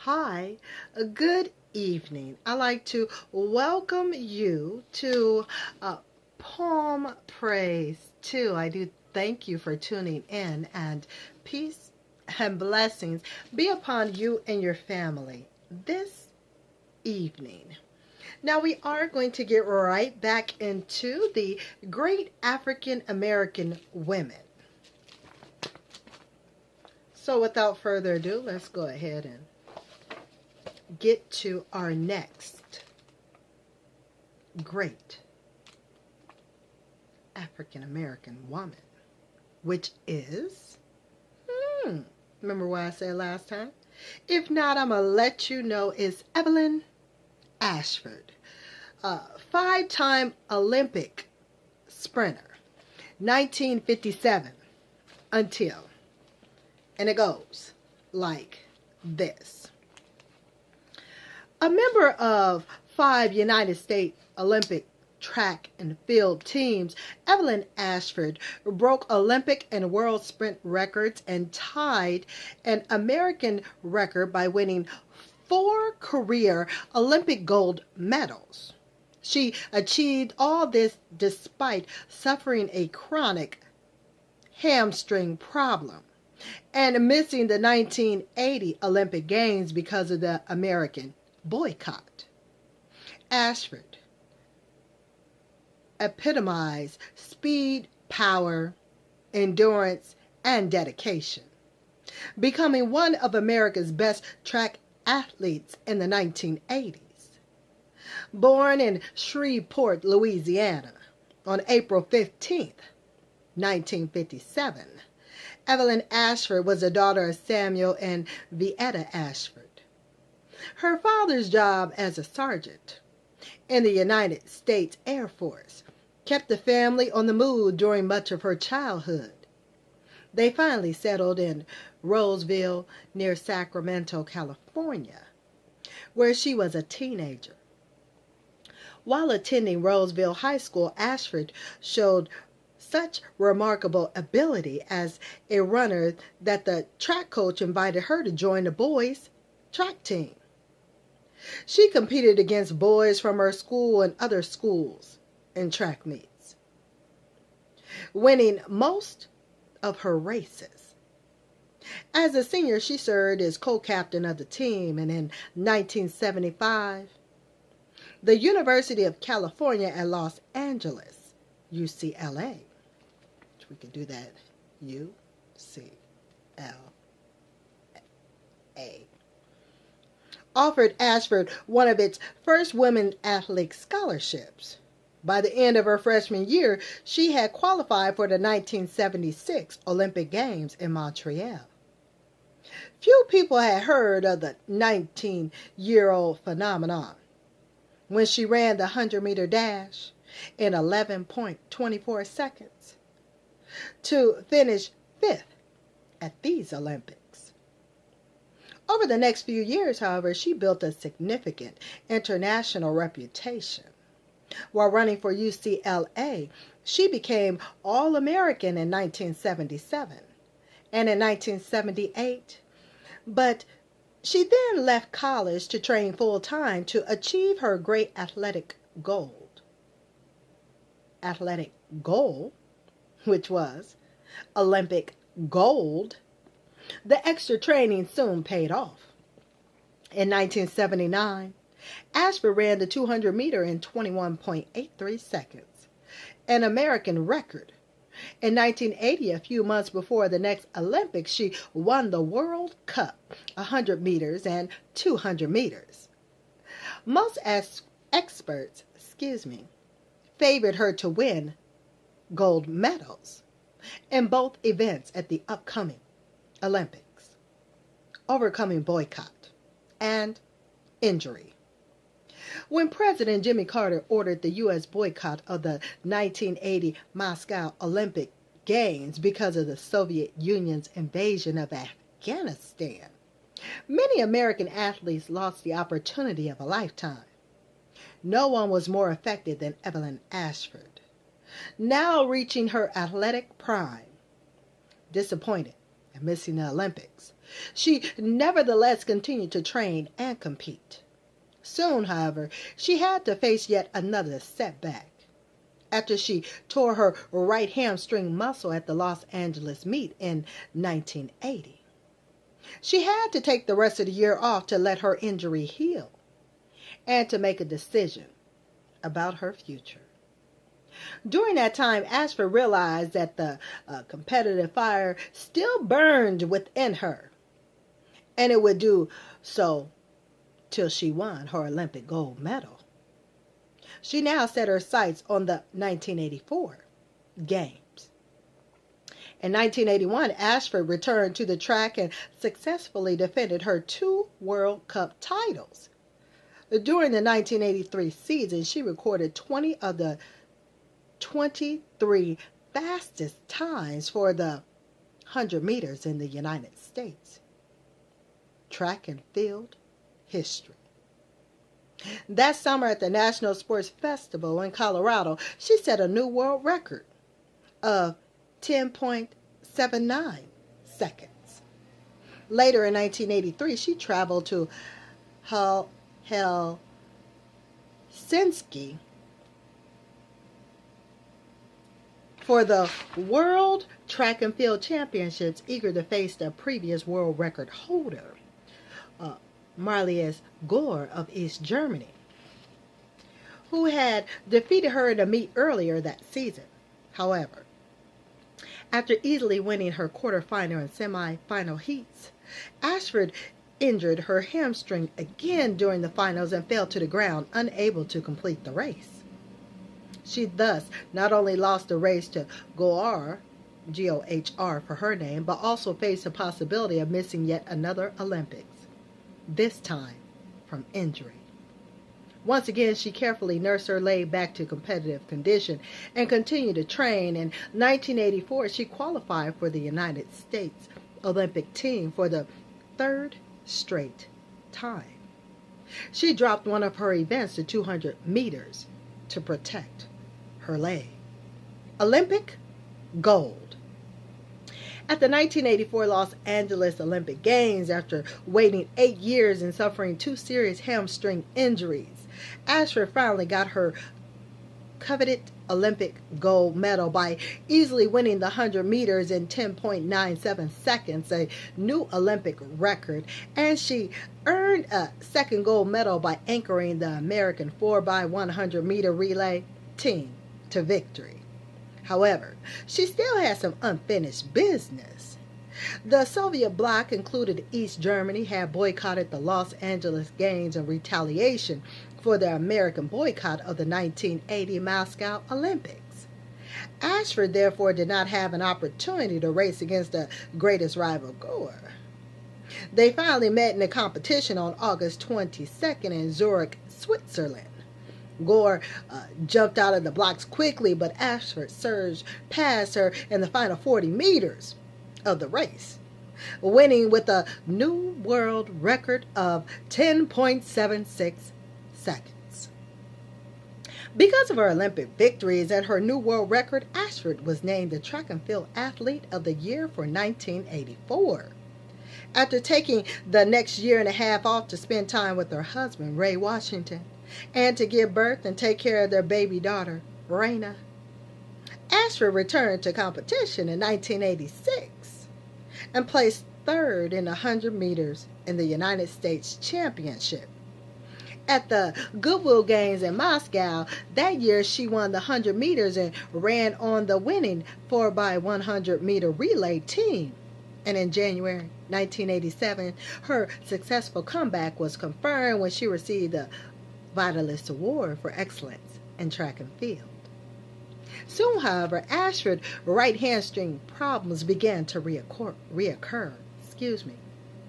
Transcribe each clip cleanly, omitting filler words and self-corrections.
Hi, good evening. I'd like to welcome you to Palm Praise 2. I do thank you for tuning in, and peace and blessings be upon you and your family this evening. Now, we are going to get right back into the great African American women. So, without further ado, let's go ahead and get to our next great African American woman, which is, remember what I said last time? If not, I'm going to let you know, it's Evelyn Ashford, five-time Olympic sprinter, 1957 until, and it goes like this. A member of 5 United States Olympic track and field teams, Evelyn Ashford broke Olympic and world sprint records and tied an American record by winning 4 career Olympic gold medals. She achieved all this despite suffering a chronic hamstring problem and missing the 1980 Olympic Games because of the American boycott. Ashford epitomized speed, power, endurance, and dedication, becoming one of America's best track athletes in the 1980s. Born in Shreveport, Louisiana, on April 15, 1957, Evelyn Ashford was the daughter of Samuel and Vietta Ashford. Her father's job as a sergeant in the United States Air Force kept the family on the move during much of her childhood. They finally settled in Roseville near Sacramento, California, where she was a teenager. While attending Roseville High School, Ashford showed such remarkable ability as a runner that the track coach invited her to join the boys' track team. She competed against boys from her school and other schools in track meets, winning most of her races. As a senior, she served as co-captain of the team, and in 1975, the University of California at Los Angeles, UCLA, which we could do that, UCLA, offered Ashford one of its first women athlete scholarships. By the end of her freshman year, she had qualified for the 1976 Olympic Games in Montreal. Few people had heard of the 19-year-old phenomenon when she ran the 100-meter dash in 11.24 seconds to finish 5th at these Olympics. Over the next few years, however, she built a significant international reputation. While running for UCLA, she became All-American in 1977 and in 1978, but she then left college to train full-time to achieve her great athletic goal, which was Olympic gold. The extra training soon paid off. In 1979, Ashford ran the 200-meter in 21.83 seconds, an American record. In 1980, a few months before the next Olympics, she won the World Cup 100 meters and 200 meters. Most experts, favored her to win gold medals in both events at the upcoming Olympics, overcoming boycott and injury. When President Jimmy Carter ordered the U.S. boycott of the 1980 Moscow Olympic Games because of the Soviet Union's invasion of Afghanistan, many American athletes lost the opportunity of a lifetime. No one was more affected than Evelyn Ashford, now reaching her athletic prime. Disappointed and missing the Olympics, She nevertheless continued to train and compete. Soon, however, she had to face yet another setback. After she tore her right hamstring muscle at the Los Angeles meet in 1980. She had to take the rest of the year off to let her injury heal and to make a decision about her future. During that time, Ashford realized that the competitive fire still burned within her, and it would do so till she won her Olympic gold medal. She now set her sights on the 1984 Games. In 1981, Ashford returned to the track and successfully defended her 2 World Cup titles. During the 1983 season, she recorded 20 of the 23 fastest times for the 100 meters in the United States. Track and field history. That summer at the National Sports Festival in Colorado, she set a new world record of 10.79 seconds. Later in 1983, she traveled to Helsinki for the World Track and Field Championships, eager to face the previous world record holder, Marius Gore of East Germany, who had defeated her in a meet earlier that season. However, after easily winning her quarterfinal and semifinal heats, Ashford injured her hamstring again during the finals and fell to the ground, unable to complete the race. She thus not only lost the race to Gohr, Gohr for her name, but also faced the possibility of missing yet another Olympics, this time from injury. Once again, she carefully nursed her leg back to competitive condition and continued to train. In 1984, she qualified for the United States Olympic team for the 3rd straight time. She dropped one of her events to 200 meters to protect her leg. Olympic gold. At the 1984 Los Angeles Olympic Games, after waiting 8 years and suffering 2 serious hamstring injuries, Ashford finally got her coveted Olympic gold medal by easily winning the 100 meters in 10.97 seconds, a new Olympic record, and she earned a second gold medal by anchoring the American 4x100 meter relay team to victory. However, she still had some unfinished business. The Soviet bloc, including East Germany, had boycotted the Los Angeles Games in retaliation for the American boycott of the 1980 Moscow Olympics. Ashford therefore did not have an opportunity to race against the greatest rival Gore. They finally met in a competition on August 22nd in Zurich, Switzerland. Gore jumped out of the blocks quickly, but Ashford surged past her in the final 40 meters of the race, winning with a new world record of 10.76 seconds. Because of her Olympic victories and her new world record, Ashford was named the Track and Field Athlete of the Year for 1984. After taking the next year and a half off to spend time with her husband, Ray Washington, and to give birth and take care of their baby daughter, Raina, Ashford returned to competition in 1986 and placed 3rd in 100 meters in the United States Championship. At the Goodwill Games in Moscow that year, she won the 100 meters and ran on the winning 4x100 meter relay team. And in January 1987, her successful comeback was confirmed when she received the Vitalist Award for Excellence in Track and Field. Soon, however, Ashford's right hamstring problems began to reoccur.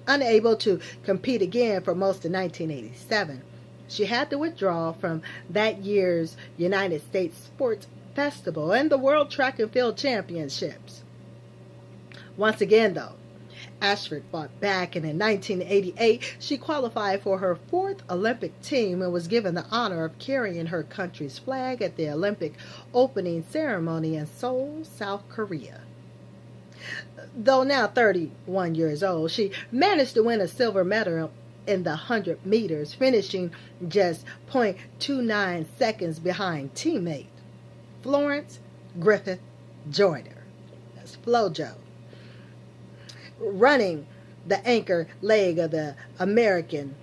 Unable to compete again for most of 1987, she had to withdraw from that year's United States Sports Festival and the World Track and Field Championships. Once again, though, Ashford fought back, and in 1988, she qualified for her 4th Olympic team and was given the honor of carrying her country's flag at the Olympic opening ceremony in Seoul, South Korea. Though now 31 years old, she managed to win a silver medal in the 100 meters, finishing just 0.29 seconds behind teammate Florence Griffith Joyner. That's FloJo. Running the anchor leg of the American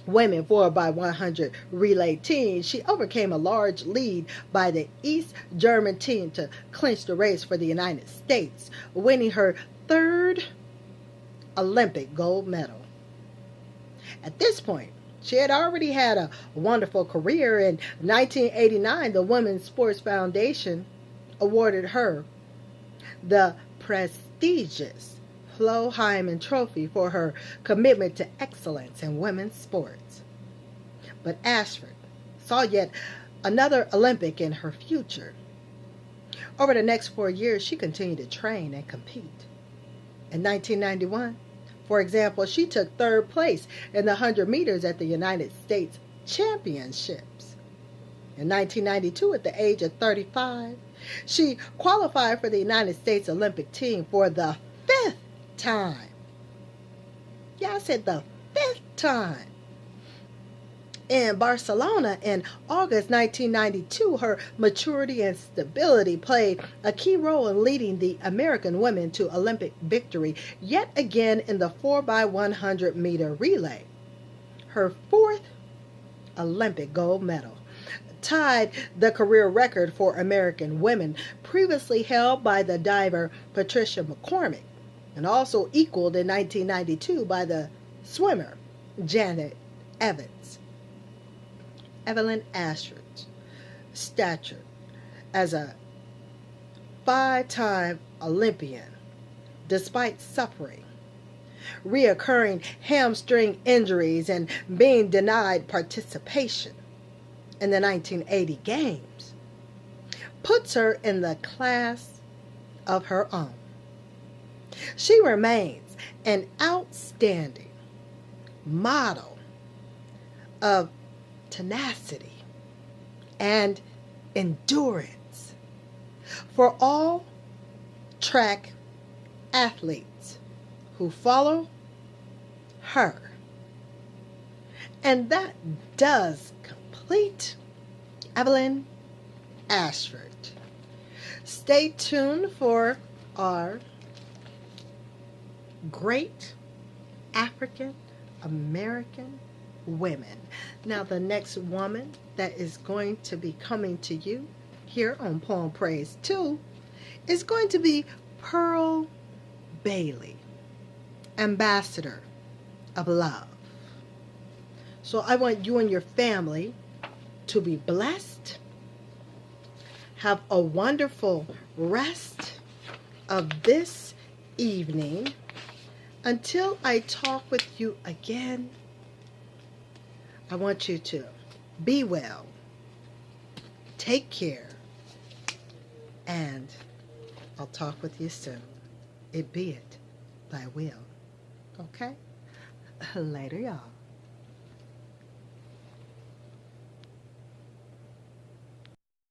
women 4x100 relay team, she overcame a large lead by the East German team to clinch the race for the United States, winning her third Olympic gold medal. At this point, she had already had a wonderful career. In 1989, the Women's Sports Foundation awarded her the prestigious Flo Hyman Trophy for her commitment to excellence in women's sports. But Ashford saw yet another Olympic in her future. Over the next 4 years, she continued to train and compete. In 1991, for example, she took third place in the 100 meters at the United States Championships. In 1992, at the age of 35, she qualified for the United States Olympic team for the 5th time. Yeah, I said the 5th time. In Barcelona in August 1992, her maturity and stability played a key role in leading the American women to Olympic victory, yet again in the 4x100 meter relay. Her 4th Olympic gold medal tied the career record for American women, previously held by the diver Patricia McCormick, and also equaled in 1992 by the swimmer Janet Evans. Evelyn Ashford's stature as a 5-time Olympian, despite suffering reoccurring hamstring injuries and being denied participation in the 1980 Games, puts her in the class of her own. She remains an outstanding model of tenacity and endurance for all track athletes who follow her. And that does complete Evelyn Ashford. Stay tuned for our great African American women. Now, the next woman that is going to be coming to you here on Poem Praise 2 is going to be Pearl Bailey, Ambassador of Love. So I want you and your family to be blessed. Have a wonderful rest of this evening. Until I talk with you again, I want you to be well, take care, and I'll talk with you soon. It be it thy will. Okay? Later, y'all.